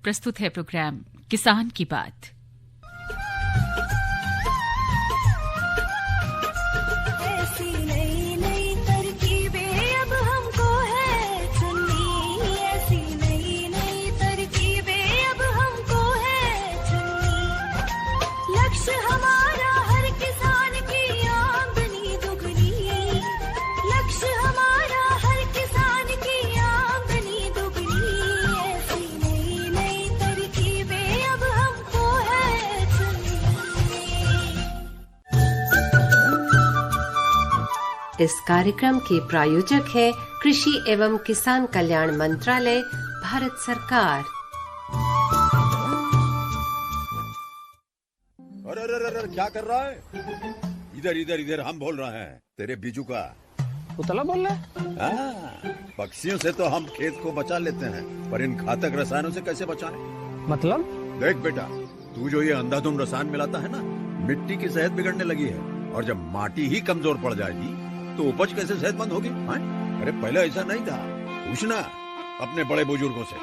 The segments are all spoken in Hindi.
प्रस्तुत है प्रोग्राम किसान की बात। इस कार्यक्रम के प्रायोजक है कृषि एवं किसान कल्याण मंत्रालय, भारत सरकार। अरे क्या कर रहा है? इधर इधर इधर, हम बोल रहे हैं तेरे बीजू का। उतला बोल रहा है? पक्षियों से तो हम खेत को बचा लेते हैं, पर इन घातक रसायनों से कैसे बचाएं? मतलब? देख बेटा, तू जो ये अंधाधुंध रसायन मिलाता है ना, मिट्टी की सेहत बिगड़ने लगी है। और जब माटी ही कमजोर पड़ जाएगी तो उपज कैसे सेहतमंद होगी? अरे पहले ऐसा नहीं था। पूछना अपने बड़े बुजुर्गों से,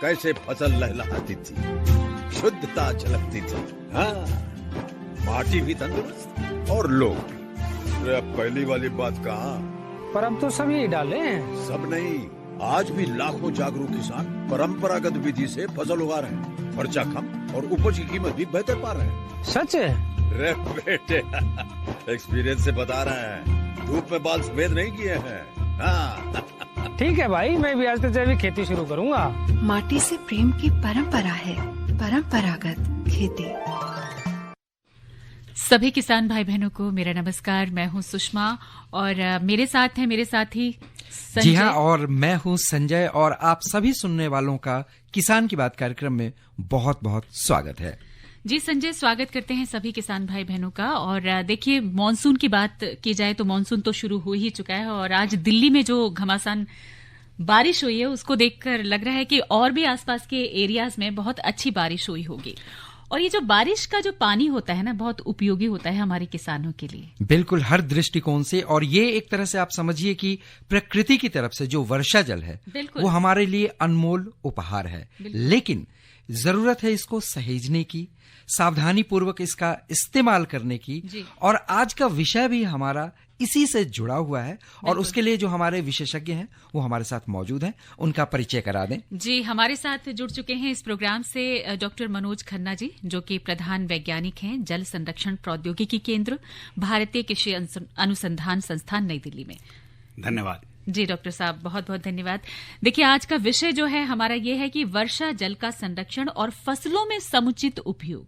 कैसे फसल लहलहाती थी, शुद्धता झलकती थी। हाँ, माटी भी तंदुरुस्त और लोग भी। अब पहली वाली बात कहाँ? पर अब तो सब यही डाले हैं। सब नहीं, आज भी लाखों जागरूक किसान परंपरागत विधि से फसल उगा रहे हैं। खर्चा कम और उपज की कीमत भी बेहतर पा रहे हैं। सच है? रे बेटे, एक्सपीरियंस से बता रहे हैं, धूप में बाल सफेद नहीं किए हैं। हाँ। ठीक है भाई, मैं भी आज से जैविक खेती शुरू करूंगा। माटी से प्रेम की परंपरा है, परंपरागत खेती। सभी किसान भाई बहनों को मेरा नमस्कार। मैं हूं सुषमा और मेरे साथ हैं मेरे साथी संजय। जी हाँ, और मैं हूं संजय, और आप सभी सुनने वालों का किसान की बात कार्यक्रम में बहुत बहुत स्वागत है। जी संजय, स्वागत करते हैं सभी किसान भाई बहनों का। और देखिए, मॉनसून की बात की जाए तो मॉनसून तो शुरू हो ही चुका है, और आज दिल्ली में जो घमासान बारिश हुई है उसको देखकर लग रहा है कि और भी आसपास के एरियाज में बहुत अच्छी बारिश हुई होगी। और ये जो बारिश का जो पानी होता है ना, बहुत उपयोगी होता है हमारे किसानों के लिए। बिल्कुल, हर दृष्टिकोण से। और ये एक तरह से आप समझिए कि प्रकृति की तरफ से जो वर्षा जल है वो हमारे लिए अनमोल उपहार है। लेकिन जरूरत है इसको सहेजने की, सावधानी पूर्वक इसका इस्तेमाल करने की। और आज का विषय भी हमारा इसी से जुड़ा हुआ है, और उसके लिए जो हमारे विशेषज्ञ हैं वो हमारे साथ मौजूद हैं। उनका परिचय करा दें। जी, हमारे साथ जुड़ चुके हैं इस प्रोग्राम से डॉक्टर मनोज खन्ना जी, जो कि प्रधान वैज्ञानिक हैं जल संरक्षण प्रौद्योगिकी केंद्र, भारतीय कृषि अनुसंधान संस्थान, नई दिल्ली में। धन्यवाद जी डॉक्टर साहब, बहुत बहुत धन्यवाद। देखिए, आज का विषय जो है हमारा ये है कि वर्षा जल का संरक्षण और फसलों में समुचित उपयोग।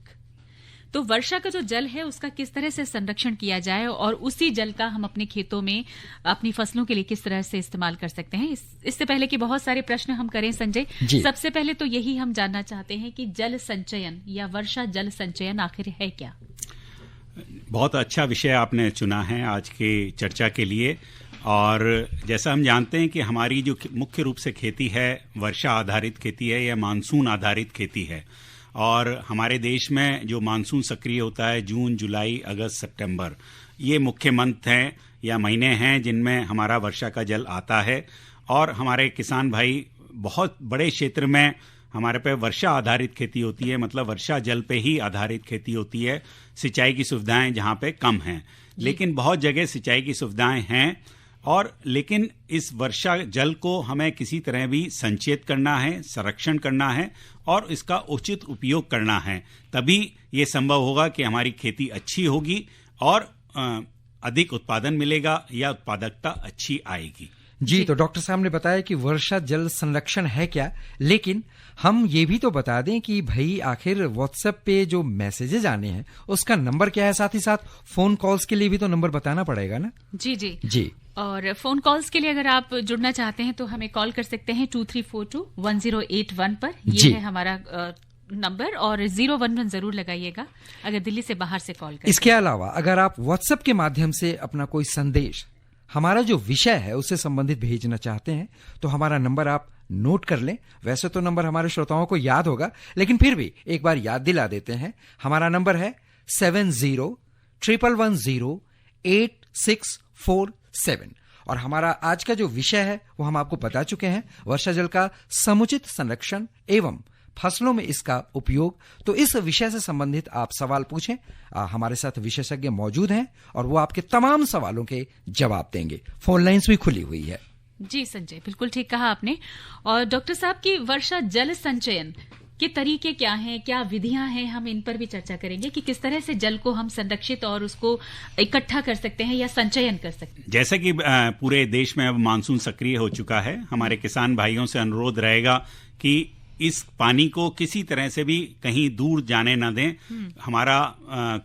तो वर्षा का जो जल है उसका किस तरह से संरक्षण किया जाए, और उसी जल का हम अपने खेतों में अपनी फसलों के लिए किस तरह से इस्तेमाल कर सकते हैं। इससे पहले कि बहुत सारे प्रश्न हम करें संजय, सबसे पहले तो यही हम जानना चाहते हैं कि जल संचयन या वर्षा जल संचयन आखिर है क्या? बहुत अच्छा विषय आपने चुना है आज की चर्चा के लिए। और जैसा हम जानते हैं कि हमारी जो मुख्य रूप से खेती है वर्षा आधारित खेती है या मानसून आधारित खेती है। और हमारे देश में जो मानसून सक्रिय होता है जून, जुलाई, अगस्त, सितंबर, ये मुख्य मंथ हैं या महीने हैं जिनमें हमारा वर्षा का जल आता है। और हमारे किसान भाई बहुत बड़े क्षेत्र में हमारे पे वर्षा आधारित खेती होती है, मतलब वर्षा जल पे ही आधारित खेती होती है। सिंचाई की सुविधाएं जहाँ पे कम हैं, लेकिन बहुत जगह सिंचाई की सुविधाएं हैं। और लेकिन इस वर्षा जल को हमें किसी तरह भी संचयित करना है, संरक्षण करना है और इसका उचित उपयोग करना है, तभी ये संभव होगा कि हमारी खेती अच्छी होगी और अधिक उत्पादन मिलेगा या उत्पादकता अच्छी आएगी। जी, तो डॉक्टर साहब ने बताया कि वर्षा जल संरक्षण है क्या, लेकिन हम ये भी तो बता दें कि भाई आखिर व्हाट्सएप पे जो मैसेजेज आने हैं उसका नंबर क्या है, साथ ही साथ फोन कॉल्स के लिए भी तो नंबर बताना पड़ेगा ना। जी जी जी। और फोन कॉल्स के लिए अगर आप जुड़ना चाहते हैं तो हमें कॉल कर सकते हैं 23421081 पर। ये है हमारा नंबर, और 011 जरूर लगाइएगा अगर दिल्ली से बाहर से कॉल करें। इसके अलावा अगर आप व्हाट्सएप के माध्यम से अपना कोई संदेश हमारा जो विषय है उससे संबंधित भेजना चाहते हैं तो हमारा नंबर आप नोट कर लें। वैसे तो नंबर हमारे श्रोताओं को याद होगा, लेकिन फिर भी एक बार याद दिला देते हैं। हमारा नंबर है 7011108647। और हमारा आज का जो विषय है वो हम आपको बता चुके हैं, वर्षा जल का समुचित संरक्षण एवं फसलों में इसका उपयोग। तो इस विषय से संबंधित आप सवाल पूछें, हमारे साथ विशेषज्ञ मौजूद हैं और वो आपके तमाम सवालों के जवाब देंगे। फोन लाइन्स भी खुली हुई है। जी संजय, बिल्कुल ठीक कहा आपने। और डॉक्टर साहब की वर्षा जल संचयन के तरीके क्या हैं, क्या विधियां हैं, हम इन पर भी चर्चा करेंगे कि किस तरह से जल को हम संरक्षित और उसको इकट्ठा कर सकते हैं या संचयन कर सकते हैं। जैसे कि पूरे देश में अब मानसून सक्रिय हो चुका है, हमारे किसान भाइयों से अनुरोध रहेगा कि इस पानी को किसी तरह से भी कहीं दूर जाने न दें। हमारा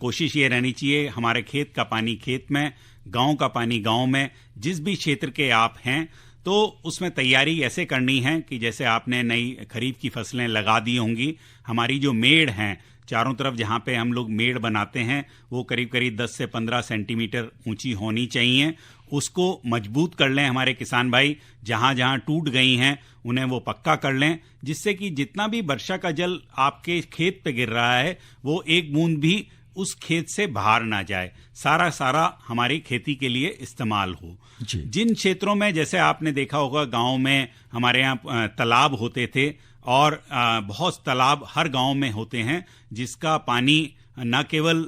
कोशिश ये रहनी चाहिए, हमारे खेत का पानी खेत में, गांव का पानी गांव में, जिस भी क्षेत्र के आप हैं तो उसमें तैयारी ऐसे करनी है कि जैसे आपने नई खरीफ की फसलें लगा दी होंगी, हमारी जो मेड़ हैं चारों तरफ जहां पे हम लोग मेड़ बनाते हैं वो करीब करीब 10 से 15 सेंटीमीटर ऊंची होनी चाहिए। उसको मजबूत कर लें हमारे किसान भाई, जहां जहां टूट गई हैं उन्हें वो पक्का कर लें, जिससे कि जितना भी वर्षा का जल आपके खेत पे गिर रहा है वो एक बूंद भी उस खेत से बाहर ना जाए, सारा हमारी खेती के लिए इस्तेमाल हो। जिन क्षेत्रों में जैसे आपने देखा होगा गांव में हमारे यहाँ तालाब होते थे और बहुत तालाब हर गांव में होते हैं, जिसका पानी न केवल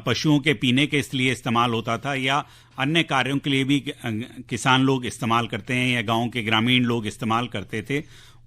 पशुओं के पीने के इसलिए इस्तेमाल होता था या अन्य कार्यों के लिए भी किसान लोग इस्तेमाल करते हैं या गांव के ग्रामीण लोग इस्तेमाल करते थे।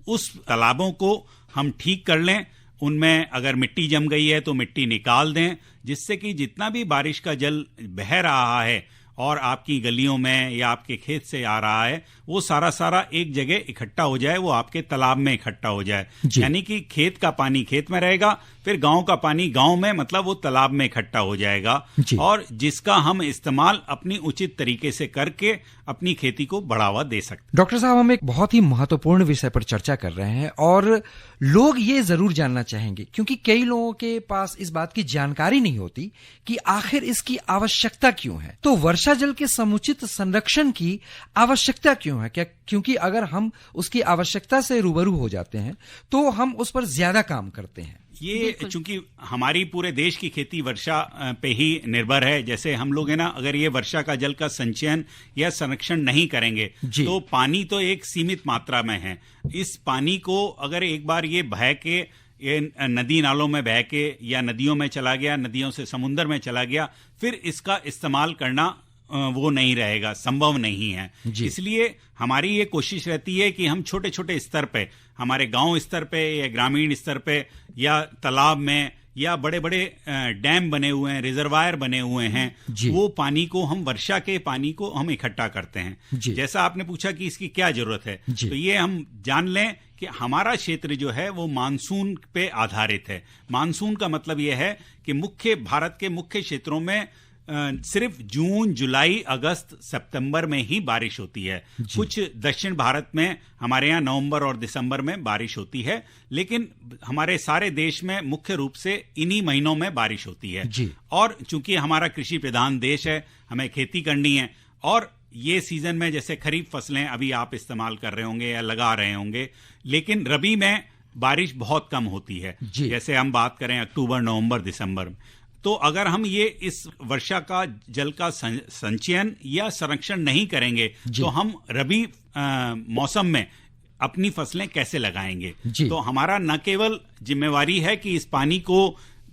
उस तालाबों को हम ठीक कर लें, उनमें अगर मिट्टी जम गई है तो मिट्टी निकाल दें, जिससे कि जितना भी बारिश का जल बह रहा है और आपकी गलियों में या आपके खेत से आ रहा है वो सारा एक जगह इकट्ठा हो जाए, वो आपके तालाब में इकट्ठा हो जाए। यानी कि खेत का पानी खेत में रहेगा, फिर गांव का पानी गांव में, मतलब वो तालाब में इकट्ठा हो जाएगा और जिसका हम इस्तेमाल अपनी उचित तरीके से करके अपनी खेती को बढ़ावा दे सकते हैं। डॉक्टर साहब, हम एक बहुत ही महत्वपूर्ण विषय पर चर्चा कर रहे हैं और लोग ये जरूर जानना चाहेंगे, क्योंकि कई लोगों के पास इस बात की जानकारी नहीं होती कि आखिर इसकी आवश्यकता क्यों है। तो वर्षा जल के समुचित संरक्षण की आवश्यकता क्यों है? क्या क्योंकि अगर हम उसकी आवश्यकता से रूबरू हो जाते हैं तो हम उस पर ज्यादा काम करते हैं। ये चूंकि हमारी पूरे देश की खेती वर्षा पे ही निर्भर है, जैसे हम लोग है ना, अगर ये वर्षा का जल का संचयन या संरक्षण नहीं करेंगे तो पानी तो एक सीमित मात्रा में है। इस पानी को अगर एक बार ये बह के ये नदी नालों में बह के या नदियों में चला गया, नदियों से समुद्र में चला गया, फिर इसका इस्तेमाल करना वो नहीं रहेगा, संभव नहीं है। इसलिए हमारी ये कोशिश रहती है कि हम छोटे छोटे स्तर पे, हमारे गांव स्तर पे या ग्रामीण स्तर पे या तालाब में या बड़े बड़े डैम बने हुए हैं, रिजर्वायर बने हुए हैं, वो पानी को हम, वर्षा के पानी को हम इकट्ठा करते हैं। जैसा आपने पूछा कि इसकी क्या जरूरत है, तो ये हम जान लें कि हमारा क्षेत्र जो है वो मानसून पे आधारित है। मानसून का मतलब यह है कि भारत के मुख्य क्षेत्रों में सिर्फ जून, जुलाई, अगस्त, सितंबर में ही बारिश होती है। कुछ दक्षिण भारत में हमारे यहाँ नवंबर और दिसंबर में बारिश होती है, लेकिन हमारे सारे देश में मुख्य रूप से इन्हीं महीनों में बारिश होती है। और चूंकि हमारा कृषि प्रधान देश है, हमें खेती करनी है और ये सीजन में जैसे खरीफ फसलें अभी आप इस्तेमाल कर रहे होंगे या लगा रहे होंगे, लेकिन रबी में बारिश बहुत कम होती है। जैसे हम बात करें अक्टूबर, नवंबर, दिसंबर में, तो अगर हम ये इस वर्षा का जल का संचयन या संरक्षण नहीं करेंगे तो हम रबी मौसम में अपनी फसलें कैसे लगाएंगे? तो हमारा न केवल जिम्मेवारी है कि इस पानी को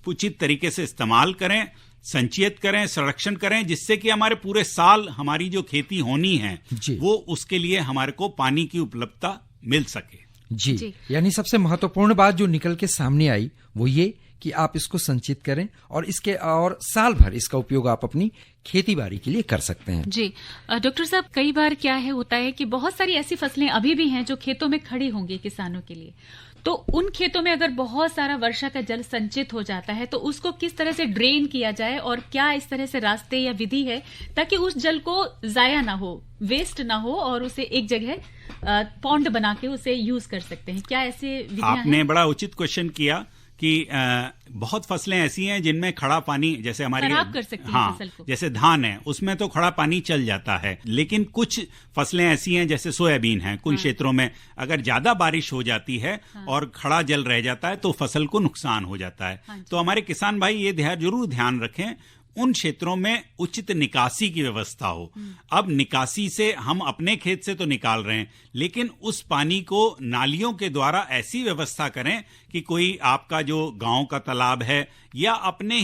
उचित तरीके से इस्तेमाल करें, संचित करें, संरक्षण करें, जिससे कि हमारे पूरे साल हमारी जो खेती होनी है वो उसके लिए हमारे को पानी की उपलब्धता मिल सके। जी, यानी सबसे महत्वपूर्ण बात जो निकल के सामने आई वो ये कि आप इसको संचित करें और साल भर इसका उपयोग आप अपनी खेती बाड़ी के लिए कर सकते हैं। जी डॉक्टर साहब, कई बार क्या है होता है कि बहुत सारी ऐसी फसलें अभी भी हैं जो खेतों में खड़ी होंगी किसानों के लिए, तो उन खेतों में अगर बहुत सारा वर्षा का जल संचित हो जाता है तो उसको किस तरह से ड्रेन किया जाए और क्या इस तरह से रास्ते या विधि है ताकि उस जल को जाया ना हो, वेस्ट ना हो और उसे एक जगह पॉन्ड बना के उसे यूज कर सकते हैं? क्या ऐसे विधियां आपने बड़ा उचित क्वेश्चन किया कि बहुत फसलें ऐसी हैं जिनमें खड़ा पानी, जैसे हमारी खराब कर सकती हैं फसल को। जैसे धान है उसमें तो खड़ा पानी चल जाता है, लेकिन कुछ फसलें ऐसी हैं जैसे सोयाबीन है, कुछ क्षेत्रों में अगर ज्यादा बारिश हो जाती है और खड़ा जल रह जाता है तो फसल को नुकसान हो जाता है। तो हमारे किसान भाई ये जरूर ध्यान रखें, उन क्षेत्रों में उचित निकासी की व्यवस्था हो। अब निकासी से हम अपने खेत से तो निकाल रहे हैं, लेकिन उस पानी को नालियों के द्वारा ऐसी व्यवस्था करें कि कोई आपका जो गांव का तालाब है या आपने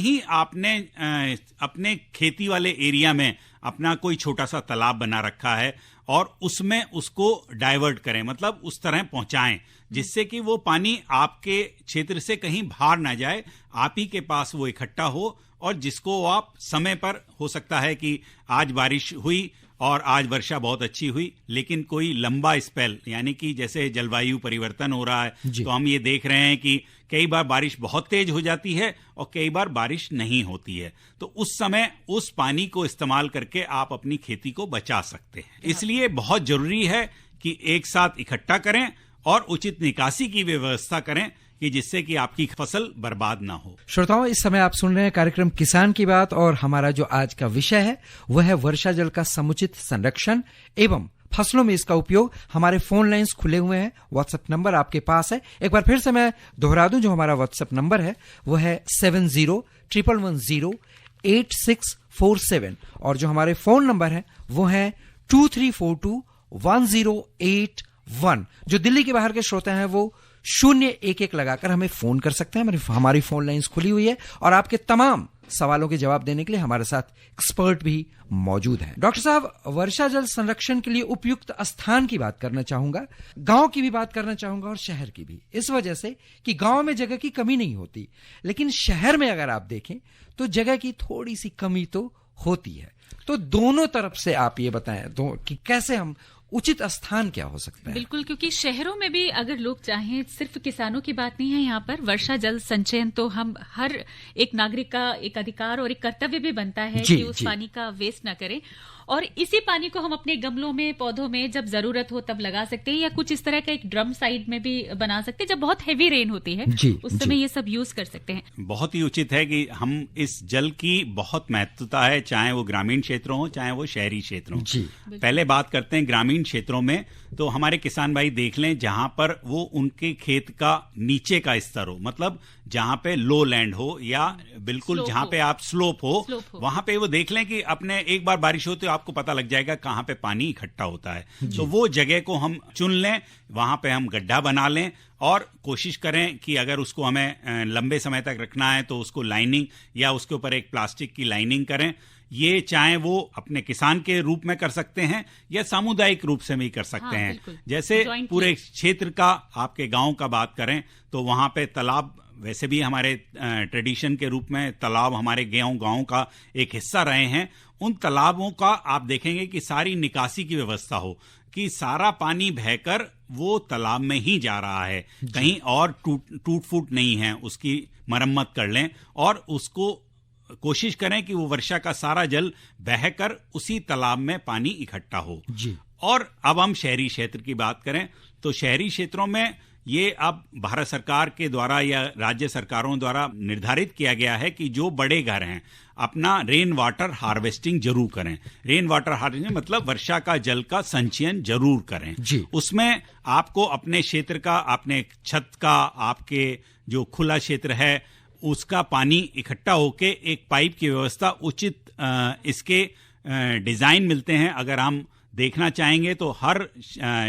अपने खेती वाले एरिया में अपना कोई छोटा सा तालाब बना रखा है और उसमें उसको डाइवर्ट करें, मतलब उस तरह पहुंचाएं जिससे कि वो पानी आपके क्षेत्र से कहीं बाहर ना जाए, आप ही के पास वो इकट्ठा हो और जिसको आप समय पर, हो सकता है कि आज बारिश हुई और आज वर्षा बहुत अच्छी हुई, लेकिन कोई लंबा स्पेल, यानी कि जैसे जलवायु परिवर्तन हो रहा है तो हम ये देख रहे हैं कि कई बार बारिश बहुत तेज हो जाती है और कई बार बारिश नहीं होती है, तो उस समय उस पानी को इस्तेमाल करके आप अपनी खेती को बचा सकते हैं। इसलिए बहुत जरूरी है कि एक साथ इकट्ठा करें और उचित निकासी की व्यवस्था करें कि जिससे कि आपकी फसल बर्बाद ना हो। श्रोताओं, इस समय आप सुन रहे हैं कार्यक्रम किसान की बात और हमारा जो आज का विषय है वह है वर्षा जल का समुचित संरक्षण एवं फसलों में इसका उपयोग। हमारे फोन लाइंस खुले हुए हैं, व्हाट्सएप नंबर आपके पास है। एक बार फिर से मैं दोहरा दूं, जो हमारा व्हाट्सएप नंबर है वो है 7011108647 और जो हमारे फोन नंबर है वो है 23421081। जो दिल्ली के बाहर के श्रोता हैं वो 011 लगाकर हमें फोन कर सकते हैं। हमारी फोन लाइंस खुली हुई है और आपके तमाम सवालों के जवाब देने के लिए हमारे साथ एक्सपर्ट भी मौजूद हैं। डॉक्टर साहब, वर्षा जल संरक्षण के लिए उपयुक्त स्थान की बात करना चाहूंगा, गांव की भी बात करना चाहूंगा और शहर की भी, इस वजह से कि गांव में जगह की कमी नहीं होती, लेकिन शहर में अगर आप देखें तो जगह की थोड़ी सी कमी तो होती है। तो दोनों तरफ से आप ये बताएं कि कैसे हम उचित स्थान क्या हो सकता है। बिल्कुल, क्योंकि शहरों में भी अगर लोग चाहें, सिर्फ किसानों की बात नहीं है यहाँ पर, वर्षा जल संचयन तो हम हर एक नागरिक का एक अधिकार और एक कर्तव्य भी बनता है कि उस पानी का वेस्ट ना करें और इसी पानी को हम अपने गमलों में, पौधों में जब जरूरत हो तब लगा सकते हैं या कुछ इस तरह का एक ड्रम साइड में भी बना सकते हैं। जब बहुत हेवी रेन होती है उस समय ये सब यूज कर सकते हैं। बहुत ही उचित है कि हम इस जल की बहुत महत्वता है, चाहे वो ग्रामीण क्षेत्रों हो चाहे वो शहरी क्षेत्रों हो। पहले बात करते हैं ग्रामीण क्षेत्रों में, तो हमारे किसान भाई देख लें जहां पर वो उनके खेत का नीचे का स्तर हो, मतलब जहां पे लो लैंड हो या बिल्कुल जहां पे आप स्लोप हो, वहां पे वो देख लें कि अपने एक बार बारिश हो तो आपको पता लग जाएगा कहां पे पानी इकट्ठा होता है। तो वो जगह को हम चुन लें, वहां पे हम गड्ढा बना लें और कोशिश करें कि अगर उसको हमें लंबे समय तक रखना है तो उसको लाइनिंग या उसके ऊपर एक प्लास्टिक की लाइनिंग करें। ये चाहे वो अपने किसान के रूप में कर सकते हैं या सामुदायिक रूप से भी कर सकते हैं। जैसे पूरे क्षेत्र का, आपके गांव का बात करें तो वहां पे तालाब, वैसे भी हमारे ट्रेडिशन के रूप में तालाब हमारे गांव का एक हिस्सा रहे हैं। उन तालाबों का आप देखेंगे कि सारी निकासी की व्यवस्था हो, कि सारा पानी बहकर वो तालाब में ही जा रहा है, कहीं और टूट फूट नहीं है, उसकी मरम्मत कर लें और उसको कोशिश करें कि वो वर्षा का सारा जल बहकर उसी तालाब में पानी इकट्ठा हो। और अब हम शहरी क्षेत्र की बात करें तो शहरी क्षेत्रों में ये अब भारत सरकार के द्वारा या राज्य सरकारों द्वारा निर्धारित किया गया है कि जो बड़े घर हैं अपना रेन वाटर हार्वेस्टिंग जरूर करें। रेन वाटर हार्वेस्टिंग मतलब वर्षा का जल का संचयन जरूर करें। उसमें आपको अपने क्षेत्र का, अपने छत का, आपके जो खुला क्षेत्र है उसका पानी इकट्ठा होके एक पाइप की व्यवस्था, उचित इसके डिजाइन मिलते हैं। अगर हम देखना चाहेंगे तो हर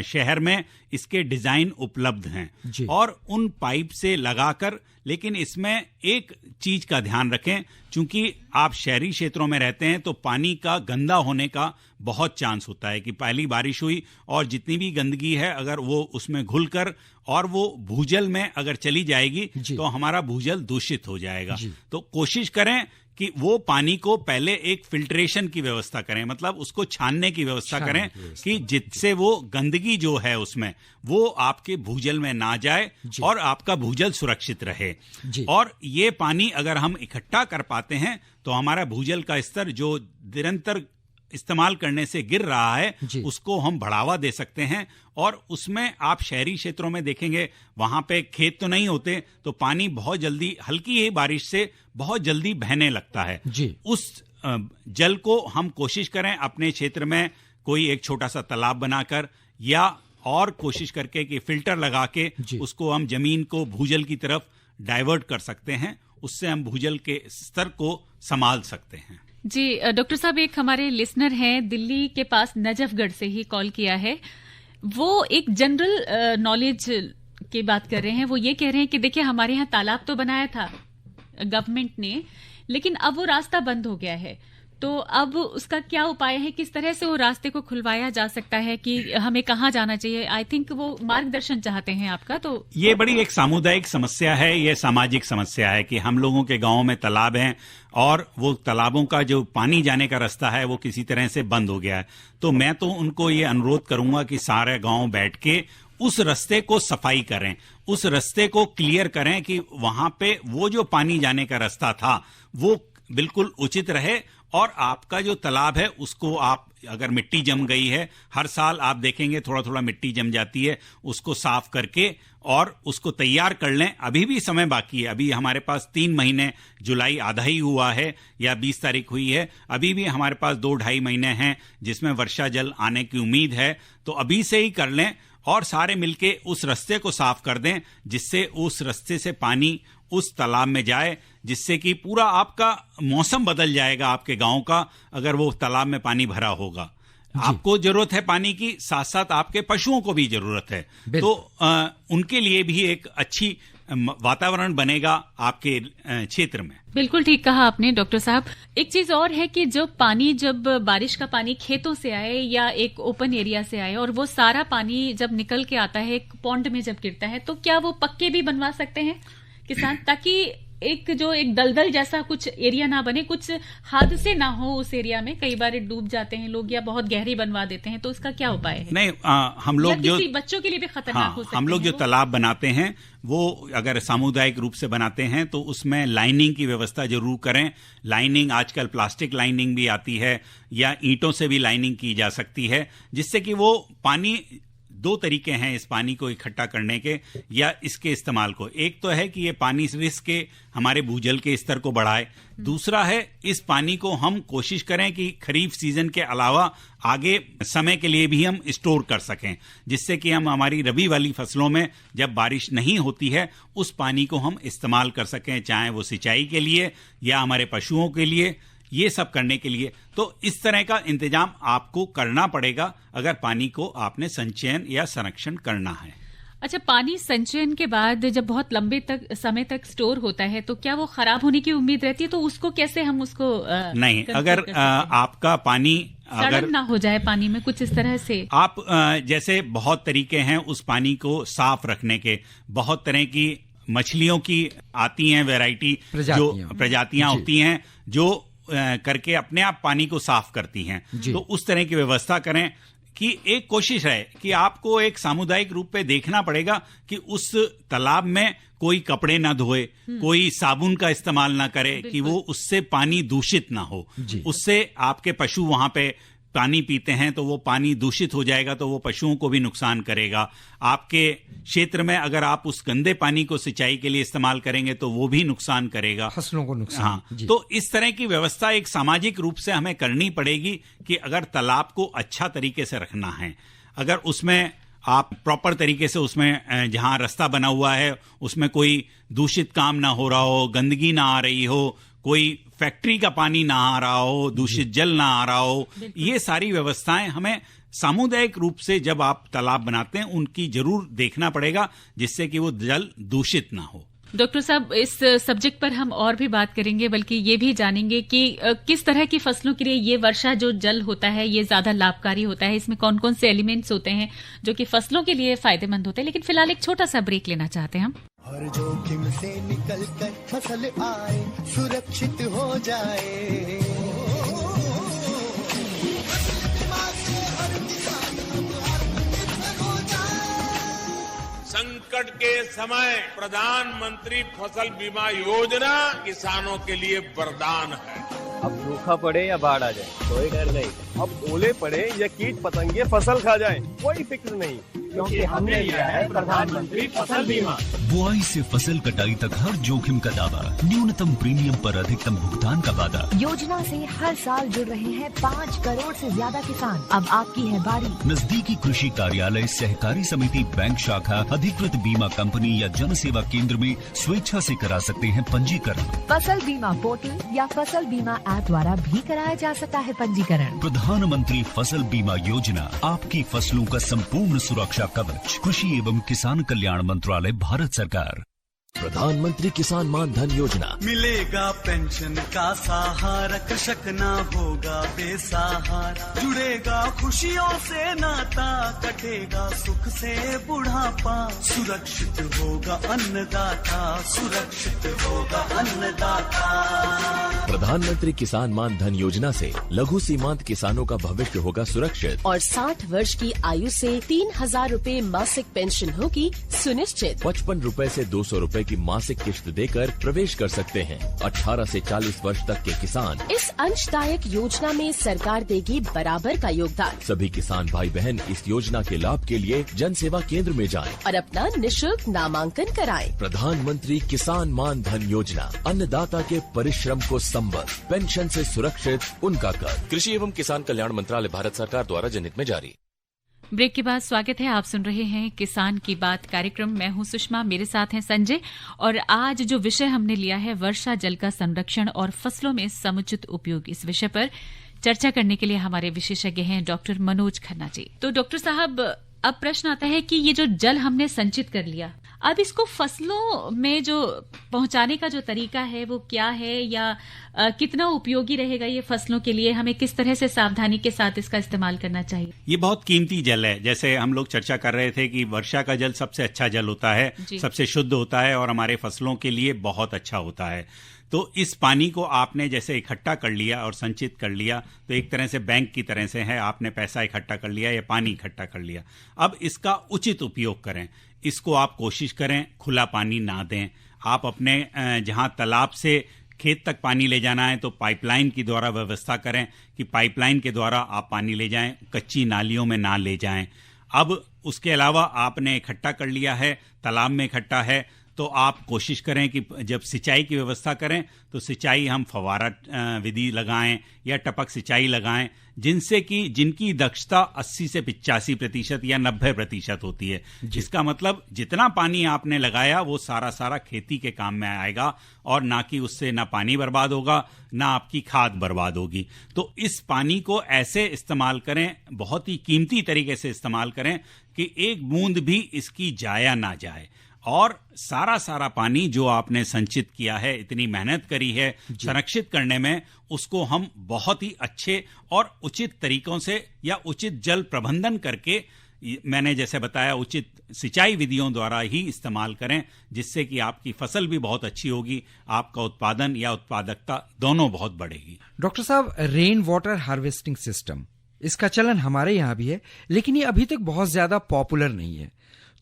शहर में इसके डिजाइन उपलब्ध हैं और उन पाइप से लगाकर, लेकिन इसमें एक चीज का ध्यान रखें, क्योंकि आप शहरी क्षेत्रों में रहते हैं तो पानी का गंदा होने का बहुत चांस होता है कि पहली बारिश हुई और जितनी भी गंदगी है अगर वो उसमें घुलकर और वो भूजल में अगर चली जाएगी तो हमारा भूजल दूषित हो जाएगा। तो कोशिश करें कि वो पानी को पहले एक फिल्ट्रेशन की व्यवस्था करें, मतलब उसको छानने की व्यवस्था करें कि जिससे वो गंदगी जो है उसमें वो आपके भूजल में ना जाए और आपका भूजल सुरक्षित रहे। और ये पानी अगर हम इकट्ठा कर पाते हैं तो हमारा भूजल का स्तर जो निरंतर इस्तेमाल करने से गिर रहा है उसको हम बढ़ावा दे सकते हैं। और उसमें आप शहरी क्षेत्रों में देखेंगे वहां पे खेत तो नहीं होते तो पानी बहुत जल्दी, हल्की ही बारिश से बहुत जल्दी बहने लगता है। उस जल को हम कोशिश करें अपने क्षेत्र में कोई एक छोटा सा तालाब बनाकर या और कोशिश करके कि फिल्टर लगा के उसको हम जमीन को भूजल की तरफ डाइवर्ट कर सकते हैं। उससे हम भूजल के स्तर को संभाल सकते हैं। जी डॉक्टर साहब, एक हमारे लिसनर हैं दिल्ली के पास नजफगढ़ से ही कॉल किया है। वो एक जनरल नॉलेज की बात कर रहे हैं। वो ये कह रहे हैं कि देखिए, हमारे यहाँ तालाब तो बनाया था गवर्नमेंट ने, लेकिन अब वो रास्ता बंद हो गया है, तो अब उसका क्या उपाय है, किस तरह से वो रास्ते को खुलवाया जा सकता है कि हमें कहाँ जाना चाहिए? आई थिंक वो मार्गदर्शन चाहते हैं आपका। तो ये बड़ी एक सामुदायिक समस्या है, ये सामाजिक समस्या है कि हम लोगों के गांव में तालाब हैं और वो तालाबों का जो पानी जाने का रास्ता है वो किसी तरह से बंद हो गया है। तो मैं तो उनको ये अनुरोध करूंगा कि सारे गांव बैठ के उस रास्ते को सफाई करें, उस रास्ते को क्लियर करें कि वहां पे वो जो पानी जाने का रास्ता था वो बिल्कुल उचित रहे। और आपका जो तालाब है उसको आप, अगर मिट्टी जम गई है, हर साल आप देखेंगे थोड़ा थोड़ा मिट्टी जम जाती है, उसको साफ करके और उसको तैयार कर लें। अभी भी समय बाकी है, अभी हमारे पास 3 महीने, जुलाई आधा ही हुआ है या 20 तारीख हुई है, अभी भी हमारे पास 2-2.5 महीने हैं जिसमें वर्षा जल आने की उम्मीद है। तो अभी से ही कर लें और सारे मिलके उस रास्ते को साफ कर दें, जिससे उस रास्ते से पानी उस तालाब में जाए, जिससे कि पूरा आपका मौसम बदल जाएगा आपके गांव का, अगर वो तालाब में पानी भरा होगा। आपको जरूरत है पानी की, साथ साथ आपके पशुओं को भी जरूरत है, तो उनके लिए भी एक अच्छी वातावरण बनेगा आपके क्षेत्र में। बिल्कुल ठीक कहा आपने डॉक्टर साहब। एक चीज और है कि जब बारिश का पानी खेतों से आए या एक ओपन एरिया से आए और वो सारा पानी जब निकल के आता है एक पॉन्ड में जब गिरता है, तो क्या वो पक्के भी बनवा सकते हैं किसान, ताकि एक दलदल जैसा कुछ एरिया ना बने, कुछ हादसे ना हो उस एरिया में? कई बार डूब जाते हैं लोग या बहुत गहरी बनवा देते हैं, तो उसका क्या उपाय है? नहीं, हम लोग जो बच्चों के लिए भी खतरनाक हो सकते हैं। हम लोग जो तालाब बनाते हैं वो अगर सामुदायिक रूप से बनाते हैं तो उसमें लाइनिंग की व्यवस्था जरूर करें। लाइनिंग, आजकल प्लास्टिक लाइनिंग भी आती है या ईंटों से भी लाइनिंग की जा सकती है, जिससे कि वो पानी, 2 तरीके हैं इस पानी को इकट्ठा करने के या इसके इस्तेमाल को। एक तो है कि ये पानी रिस्क के हमारे भूजल के स्तर को बढ़ाए, दूसरा है इस पानी को हम कोशिश करें कि खरीफ सीजन के अलावा आगे समय के लिए भी हम स्टोर कर सकें, जिससे कि हम हमारी रबी वाली फसलों में जब बारिश नहीं होती है उस पानी को हम इस्तेमाल कर सकें, चाहे वो सिंचाई के लिए या हमारे पशुओं के लिए, ये सब करने के लिए। तो इस तरह का इंतजाम आपको करना पड़ेगा अगर पानी को आपने संचयन या संरक्षण करना है। अच्छा, पानी संचयन के बाद जब बहुत लंबे समय तक स्टोर होता है तो क्या वो खराब होने की उम्मीद रहती है? तो उसको कैसे हम उसको नहीं, अगर आपका पानी अगर ना हो जाए पानी में कुछ इस तरह से, आप जैसे बहुत तरीके हैं उस पानी को साफ रखने के, बहुत तरह की मछलियों की आती हैं वैरायटी, जो प्रजातियां होती हैं जो करके अपने आप पानी को साफ करती हैं। तो उस तरह की व्यवस्था करें कि एक कोशिश है कि आपको एक सामुदायिक रूप पे देखना पड़ेगा कि उस तालाब में कोई कपड़े ना धोए, कोई साबुन का इस्तेमाल ना करे, कि वो उससे पानी दूषित ना हो। उससे आपके पशु वहां पे पानी पीते हैं तो वो पानी दूषित हो जाएगा, तो वो पशुओं को भी नुकसान करेगा। आपके क्षेत्र में अगर आप उस गंदे पानी को सिंचाई के लिए इस्तेमाल करेंगे तो वो भी नुकसान करेगा, फसलों को नुकसान। हाँ, तो इस तरह की व्यवस्था एक सामाजिक रूप से हमें करनी पड़ेगी कि अगर तालाब को अच्छा तरीके से रखना है, अगर उसमें आप प्रॉपर तरीके से उसमें जहां रास्ता बना हुआ है उसमें कोई दूषित काम ना हो रहा हो, गंदगी ना आ रही हो, कोई फैक्ट्री का पानी ना आ रहा हो, दूषित जल ना आ रहा हो, ये सारी व्यवस्थाएं हमें सामुदायिक रूप से जब आप तालाब बनाते हैं उनकी जरूर देखना पड़ेगा, जिससे कि वो जल दूषित ना हो। डॉक्टर साहब, इस सब्जेक्ट पर हम और भी बात करेंगे, बल्कि ये भी जानेंगे कि किस तरह की फसलों के लिए ये वर्षा जो जल होता है ये ज्यादा लाभकारी होता है, इसमें कौन कौन से एलिमेंट्स होते हैं जो कि फसलों के लिए फायदेमंद होते हैं। लेकिन फिलहाल एक छोटा सा ब्रेक लेना चाहते हैं हम। हर जोखिम से निकल कर फसल आए, सुरक्षित हो जाए, संकट के समय प्रधानमंत्री फसल बीमा योजना किसानों के लिए वरदान है। अब सूखा पड़े या बाढ़ आ जाए कोई डर नहीं, अब ओले पड़े या कीट पतंगे फसल खा जाए कोई फिक्र नहीं, क्योंकि हमने लिया है प्रधानमंत्री फसल बीमा। बुआई से फसल कटाई तक हर जोखिम का दावा, न्यूनतम प्रीमियम पर अधिकतम भुगतान का वादा। योजना से हर साल जुड़ रहे हैं 5 करोड़ से ज्यादा किसान। अब आपकी है बारी। नजदीकी कृषि कार्यालय, सहकारी समिति, बैंक शाखा, अधिकृत बीमा कंपनी या जन सेवा केंद्र में स्वेच्छा से करा सकते हैं पंजीकरण। फसल बीमा पोर्टल या फसल बीमा ऐप द्वारा भी कराया जा सकता है पंजीकरण। प्रधानमंत्री फसल बीमा योजना, आपकी फसलों का संपूर्ण सुरक्षा कवच। कृषि एवं किसान कल्याण मंत्रालय, भारत सरकार। प्रधानमंत्री किसान मान धन योजना। मिलेगा पेंशन का सहारा, कृषक ना होगा बेसहारा। जुड़ेगा खुशियों से नाता, कटेगा सुख से बुढ़ापा। सुरक्षित होगा अन्नदाता, सुरक्षित होगा अन्नदाता। प्रधानमंत्री किसान मान धन योजना से लघु सीमांत किसानों का भविष्य होगा सुरक्षित। और 60 वर्ष की आयु से 3,000 रूपए मासिक पेंशन होगी सुनिश्चित। 55 रूपए से 200 रूपए की मासिक किश्त देकर प्रवेश कर सकते हैं। 18 से 40 वर्ष तक के किसान इस अंशदायक योजना में सरकार देगी बराबर का योगदान। सभी किसान भाई बहन इस योजना के लाभ के लिए जन सेवा केंद्र में जाएं और अपना निःशुल्क नामांकन कराएं। प्रधानमंत्री किसान मान धन योजना, अन्नदाता के परिश्रम को संबल, पेंशन से सुरक्षित उनका कर। कृषि एवं किसान कल्याण मंत्रालय, भारत सरकार द्वारा जनहित में जारी। ब्रेक के बाद स्वागत है। आप सुन रहे हैं किसान की बात कार्यक्रम। मैं हूं सुषमा, मेरे साथ हैं संजय। और आज जो विषय हमने लिया है वर्षा जल का संरक्षण और फसलों में समुचित उपयोग, इस विषय पर चर्चा करने के लिए हमारे विशेषज्ञ हैं डॉक्टर मनोज खन्ना जी। तो डॉक्टर साहब, अब प्रश्न आता है कि ये जो जल हमने संचित कर लिया, अब इसको फसलों में जो पहुंचाने का जो तरीका है वो क्या है, या कितना उपयोगी रहेगा ये फसलों के लिए? हमें किस तरह से सावधानी के साथ इसका इस्तेमाल करना चाहिए? ये बहुत कीमती जल है। जैसे हम लोग चर्चा कर रहे थे कि वर्षा का जल सबसे अच्छा जल होता है, सबसे शुद्ध होता है और हमारे फसलों के लिए बहुत अच्छा होता है। तो इस पानी को आपने जैसे इकट्ठा कर लिया और संचित कर लिया, तो एक तरह से बैंक की तरह से है, आपने पैसा इकट्ठा कर लिया या पानी इकट्ठा कर लिया। अब इसका उचित उपयोग करें। इसको आप कोशिश करें खुला पानी ना दें। आप अपने जहां तालाब से खेत तक पानी ले जाना है तो पाइपलाइन के द्वारा व्यवस्था करें कि पाइपलाइन के द्वारा आप पानी ले जाएं, कच्ची नालियों में ना ले जाएं। अब उसके अलावा आपने इकट्ठा कर लिया है, तालाब में इकट्ठा है, तो आप कोशिश करें कि जब सिंचाई की व्यवस्था करें तो सिंचाई हम फवारा विधि लगाएं या टपक सिंचाई लगाएं, जिनसे कि जिनकी दक्षता 80 से 85% या 90% होती है। जिसका मतलब जितना पानी आपने लगाया वो सारा खेती के काम में आएगा और ना कि उससे ना पानी बर्बाद होगा ना आपकी खाद बर्बाद होगी। तो इस पानी को ऐसे इस्तेमाल करें, बहुत ही कीमती तरीके से इस्तेमाल करें कि एक बूंद भी इसकी जाया ना जाए। और सारा पानी जो आपने संचित किया है, इतनी मेहनत करी है संरक्षित करने में, उसको हम बहुत ही अच्छे और उचित तरीकों से या उचित जल प्रबंधन करके, मैंने जैसे बताया उचित सिंचाई विधियों द्वारा ही इस्तेमाल करें, जिससे कि आपकी फसल भी बहुत अच्छी होगी, आपका उत्पादन या उत्पादकता दोनों बहुत बढ़ेगी। डॉक्टर साहब, रेन वाटर हार्वेस्टिंग सिस्टम, इसका चलन हमारे यहाँ भी है, लेकिन ये अभी तक बहुत ज्यादा पॉपुलर नहीं है।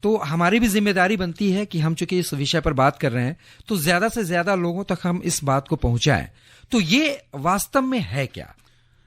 तो हमारी भी जिम्मेदारी बनती है कि हम चूंकि इस विषय पर बात कर रहे हैं तो ज्यादा से ज्यादा लोगों तक हम इस बात को पहुंचाएं। तो ये वास्तव में है क्या?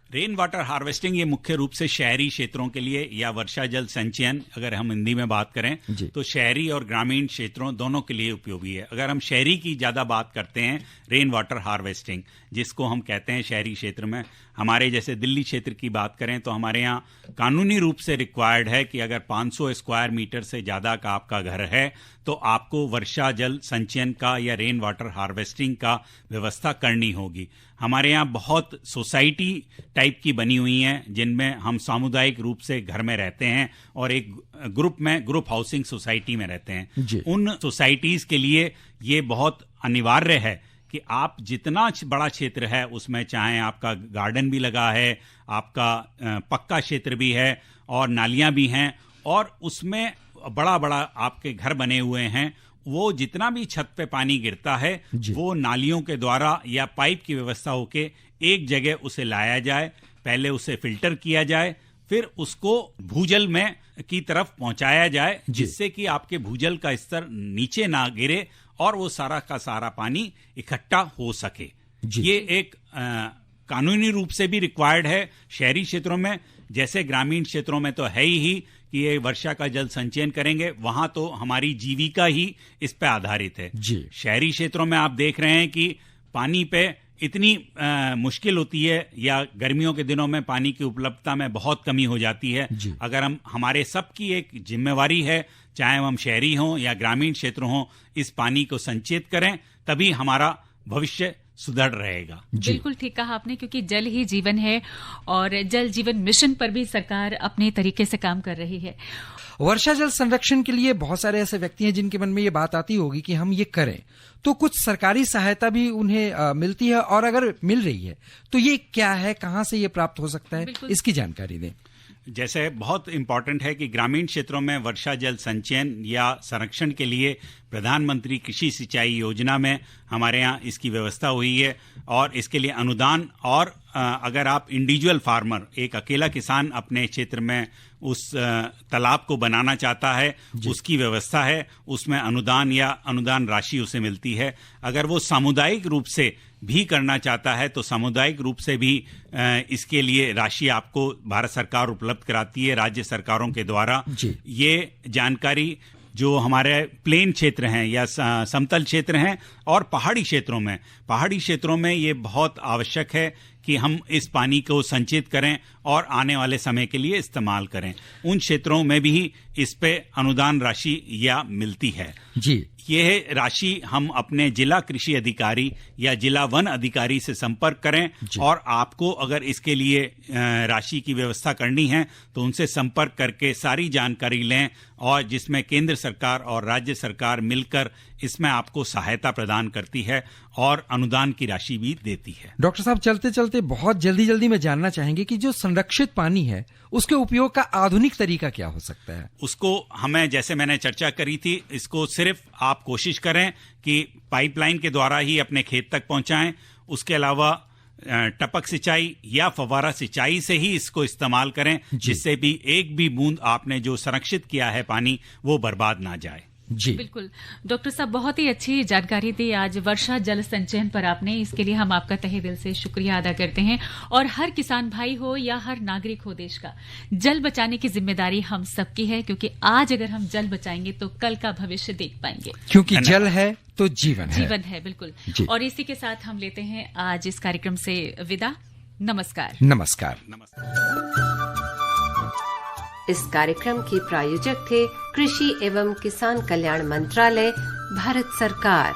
रेन वाटर हार्वेस्टिंग ये मुख्य रूप से शहरी क्षेत्रों के लिए, या वर्षा जल संचयन अगर हम हिंदी में बात करें तो शहरी और ग्रामीण क्षेत्रों दोनों के लिए उपयोगी है। अगर हम शहरी की ज्यादा बात करते हैं, रेन वाटर हार्वेस्टिंग जिसको हम कहते हैं शहरी क्षेत्र में, हमारे जैसे दिल्ली क्षेत्र की बात करें तो हमारे यहाँ कानूनी रूप से रिक्वायर्ड है कि अगर 500 स्क्वायर मीटर से ज्यादा का आपका घर है तो आपको वर्षा जल संचयन का या रेन वाटर हार्वेस्टिंग का व्यवस्था करनी होगी। हमारे यहाँ बहुत सोसाइटी टाइप की बनी हुई हैं जिनमें हम सामुदायिक रूप से घर में रहते हैं और एक ग्रुप हाउसिंग सोसाइटी में रहते हैं। उन सोसाइटीज के लिए ये बहुत अनिवार्य है कि आप जितना बड़ा क्षेत्र है उसमें, चाहे आपका गार्डन भी लगा है, आपका पक्का क्षेत्र भी है और नालियां भी हैं और उसमें बड़ा आपके घर बने हुए हैं, वो जितना भी छत पे पानी गिरता है वो नालियों के द्वारा या पाइप की व्यवस्था होके एक जगह उसे लाया जाए, पहले उसे फिल्टर किया जाए, फिर उसको भूजल में की तरफ पहुंचाया जाए, जिससे कि आपके भूजल का स्तर नीचे ना गिरे और वो सारा का सारा पानी इकट्ठा हो सके। ये एक कानूनी रूप से भी रिक्वायर्ड है शहरी क्षेत्रों में, जैसे ग्रामीण क्षेत्रों में तो है ही कि कि ये वर्षा का जल संचयन करेंगे, वहां तो हमारी जीविका ही इस पे आधारित है। शहरी क्षेत्रों में आप देख रहे हैं कि पानी पे इतनी मुश्किल होती है, या गर्मियों के दिनों में पानी की उपलब्धता में बहुत कमी हो जाती है। अगर हमारे सबकी एक जिम्मेवारी है, चाहे हम शहरी हों या ग्रामीण क्षेत्र हों, इस पानी को संचित करें, तभी हमारा भविष्य सुदृढ़ रहेगा। बिल्कुल ठीक कहा आपने, क्योंकि जल ही जीवन है और जल जीवन मिशन पर भी सरकार अपने तरीके से काम कर रही है। वर्षा जल संरक्षण के लिए बहुत सारे ऐसे व्यक्ति हैं जिनके मन में ये बात आती होगी कि हम ये करें, तो कुछ सरकारी सहायता भी उन्हें मिलती है, और अगर मिल रही है तो ये क्या है, कहां से ये प्राप्त हो सकता है, इसकी जानकारी दें। जैसे बहुत इंपॉर्टेंट है कि ग्रामीण क्षेत्रों में वर्षा जल संचयन या संरक्षण के लिए प्रधानमंत्री कृषि सिंचाई योजना में हमारे यहाँ इसकी व्यवस्था हुई है, और इसके लिए अनुदान, और अगर आप इंडिविजुअल फार्मर, एक अकेला किसान अपने क्षेत्र में उस तालाब को बनाना चाहता है, उसकी व्यवस्था है, उसमें अनुदान या अनुदान राशि उसे मिलती है। अगर वो सामुदायिक रूप से भी करना चाहता है तो सामुदायिक रूप से भी इसके लिए राशि आपको भारत सरकार उपलब्ध कराती है राज्य सरकारों के द्वारा। ये जानकारी जो हमारे प्लेन क्षेत्र हैं या समतल क्षेत्र हैं और पहाड़ी क्षेत्रों में ये बहुत आवश्यक है कि हम इस पानी को संचित करें और आने वाले समय के लिए इस्तेमाल करें। उन क्षेत्रों में भी इस पे अनुदान राशि या मिलती है। यह राशि हम अपने जिला कृषि अधिकारी या जिला वन अधिकारी से संपर्क करें, और आपको अगर इसके लिए राशि की व्यवस्था करनी है तो उनसे संपर्क करके सारी जानकारी लें, और जिसमें केंद्र सरकार और राज्य सरकार मिलकर इसमें आपको सहायता प्रदान करती है और अनुदान की राशि भी देती है। डॉक्टर साहब, चलते चलते बहुत जल्दी में जानना चाहेंगे कि जो संरक्षित पानी है उसके उपयोग का आधुनिक तरीका क्या हो सकता है? उसको हमें, जैसे मैंने चर्चा करी थी, इसको सिर्फ आप कोशिश करें कि पाइपलाइन के द्वारा ही अपने खेत तक पहुंचाएं। उसके अलावा टपक सिंचाई या फव्वारा सिंचाई से ही इसको इस्तेमाल करें, जिससे भी एक भी बूंद आपने जो संरक्षित किया है पानी वो बर्बाद ना जाए। बिल्कुल डॉक्टर साहब, बहुत ही अच्छी जानकारी दी आज वर्षा जल संचयन पर आपने। इसके लिए हम आपका तहे दिल से शुक्रिया अदा करते हैं। और हर किसान भाई हो या हर नागरिक हो देश का, जल बचाने की जिम्मेदारी हम सबकी है, क्योंकि आज अगर हम जल बचाएंगे तो कल का भविष्य देख पाएंगे, क्योंकि जल है तो जीवन है। बिल्कुल। और इसी के साथ हम लेते हैं आज इस कार्यक्रम से विदा। नमस्कार। इस कार्यक्रम के प्रायोजक थे कृषि एवं किसान कल्याण मंत्रालय, भारत सरकार।